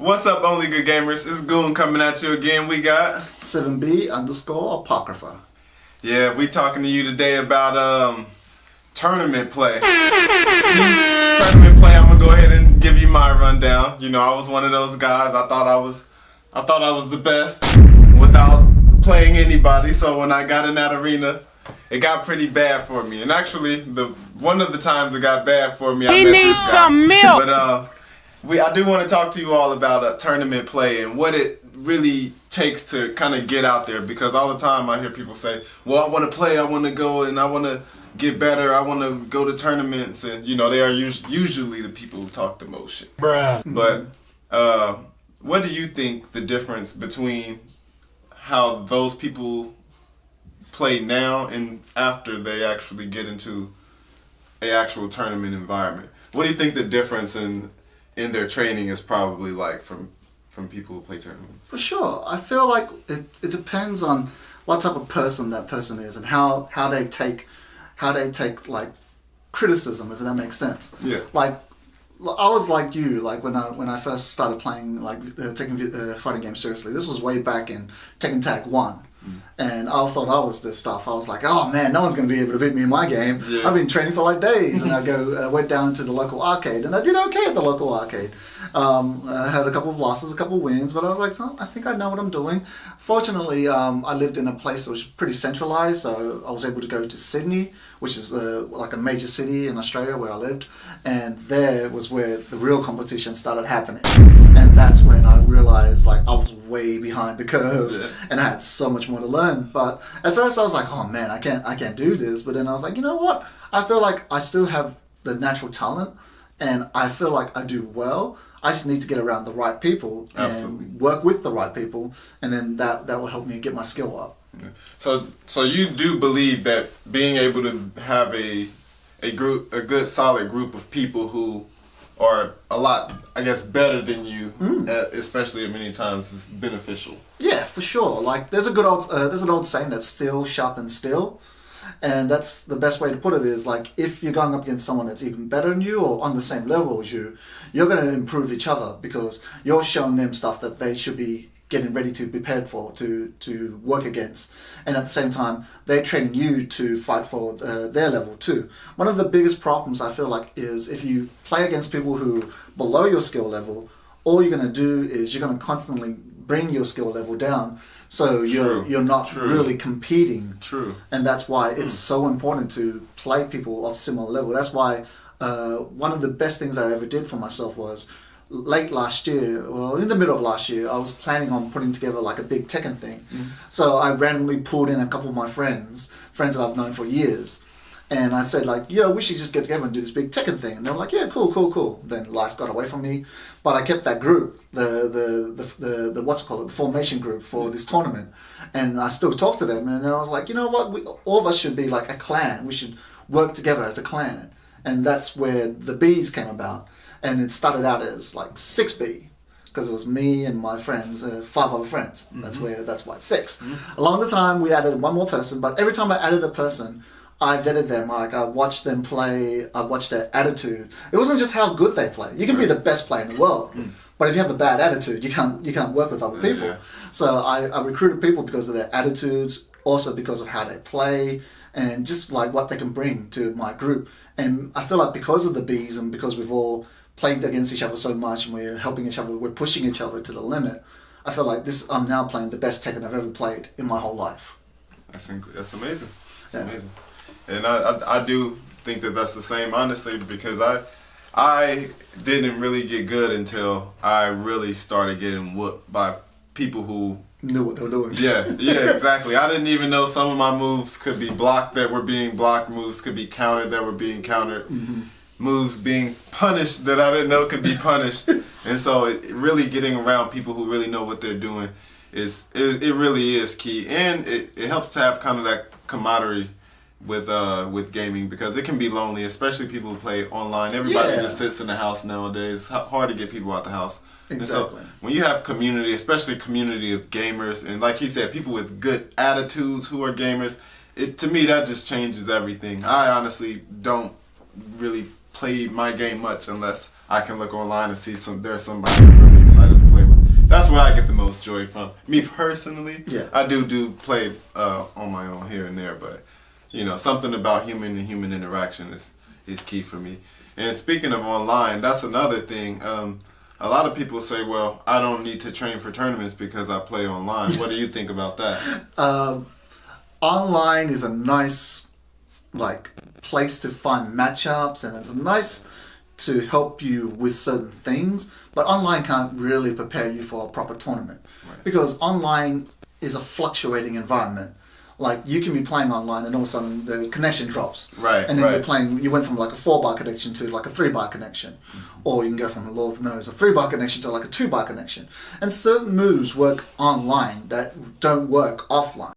What's up, Only Good Gamers? It's Goon coming at you again. We got 7B_Apocrypha. Yeah, we talking to you today about tournament play. I'm gonna go ahead and give you my rundown. You know, I was one of those guys. I thought I was the best without playing anybody. So when I got in that arena, it got pretty bad for me. And actually, one of the times it got bad for me, I met this guy. Some milk. But I do want to talk to you all about tournament play and what it really takes to kind of get out there, because all the time I hear people say, well, I want to play, I want to go, and I want to get better, I want to go to tournaments, and you know, they are usually the people who talk the most shit. Bruh. But what do you think the difference between how those people play now and after they actually get into an actual tournament environment? What do you think the difference in their training is probably like from people who play tournaments? For sure. I feel like it depends on what type of person that person is and how they take like criticism, if that makes sense. Yeah. Like I was like you, like when I first started playing, like taking fighting games seriously. This was way back in Tekken Tag 1. And I thought I was this stuff. I was like, oh man, no one's going to be able to beat me in my game. Yeah. I've been training for like days. And I went down to the local arcade, and I did okay at the local arcade. I had a couple of losses, a couple of wins, but I was like, oh, I think I know what I'm doing. Fortunately, I lived in a place that was pretty centralized, so I was able to go to Sydney, which is like a major city in Australia where I lived. And there was where the real competition started happening. And that's when I realized like I was way behind the curve, and I had so much more to learn. But at first I was like, oh man, I can't do this. But then I was like, you know what? I feel like I still have the natural talent, and I feel like I do well. I just need to get around the right people and work with the right people, and then that will help me get my skill up. Yeah. So you do believe that being able to have a good solid group of people who are a lot, I guess, better than you, especially at many times, is beneficial. Yeah, for sure. Like there's an old saying that's steel sharpens steel, and that's the best way to put it. Is like if you're going up against someone that's even better than you or on the same level as you, you're going to improve each other because you're showing them stuff that they should be getting ready to be prepared for, to work against. And at the same time, they're training you to fight for their level too. One of the biggest problems I feel like is if you play against people who below your skill level, all you're going to do is you're going to constantly bring your skill level down. So you're not really competing. True. And that's why it's so important to play people of similar level. That's why one of the best things I ever did for myself was late last year, well, in the middle of last year, I was planning on putting together like a big Tekken thing. So I randomly pulled in a couple of my friends that I've known for years. And I said like, we should just get together and do this big Tekken thing. And they were like, yeah, cool. Then life got away from me. But I kept that group, the what's it called, the formation group for this tournament. And I still talk to them. And I was like, you know what, all of us should be like a clan. We should work together as a clan. And that's where the Bs came about. And it started out as like 6B, because it was me and my friends, 5 other friends. That's why it's 6. Along the time, we added one more person, but every time I added a person, I vetted them. Like I watched them play, I watched their attitude. It wasn't just how good they play. You can be the best player in the world, but if you have a bad attitude, you can't work with other people. Yeah. So I recruited people because of their attitudes, also because of how they play, and just like what they can bring to my group. And I feel like because of the Bs and because we've all played against each other so much and we're helping each other, we're pushing each other to the limit. I feel like I'm now playing the best Tekken I've ever played in my whole life. That's amazing. That's amazing. And I do think that that's the same, honestly, because I didn't really get good until I really started getting whooped by people who knew what they were doing. Yeah, exactly. I didn't even know some of my moves could be blocked that were being blocked, moves could be countered that were being countered. Moves being punished that I didn't know could be punished. And so it really getting around people who really know what they're doing it really is key. And it helps to have kind of that camaraderie with gaming, because it can be lonely, especially people who play online. Everybody just sits in the house nowadays. It's hard to get people out the house. Exactly. And so when you have community, especially a community of gamers, and like he said, people with good attitudes who are gamers, to me that just changes everything. I honestly don't really play my game much unless I can look online and see there's somebody really excited to play what I get the most joy from. Me personally, Yeah. I do play on my own here and there, but you know, something about human and human interaction is key for me. And speaking of online, that's another thing. A lot of people say, well, I don't need to train for tournaments because I play online. What do you think about that? Online is a nice place to find matchups, and it's nice to help you with certain things, but online can't really prepare you for a proper tournament. Right. Because online is a fluctuating environment. Like, you can be playing online and all of a sudden the connection drops. Right, And then right. you went from like a 4-bar connection to like a 3-bar connection. Mm-hmm. Or you can go from, Lord knows, a 3-bar connection to like a 2-bar connection. And certain moves work online that don't work offline.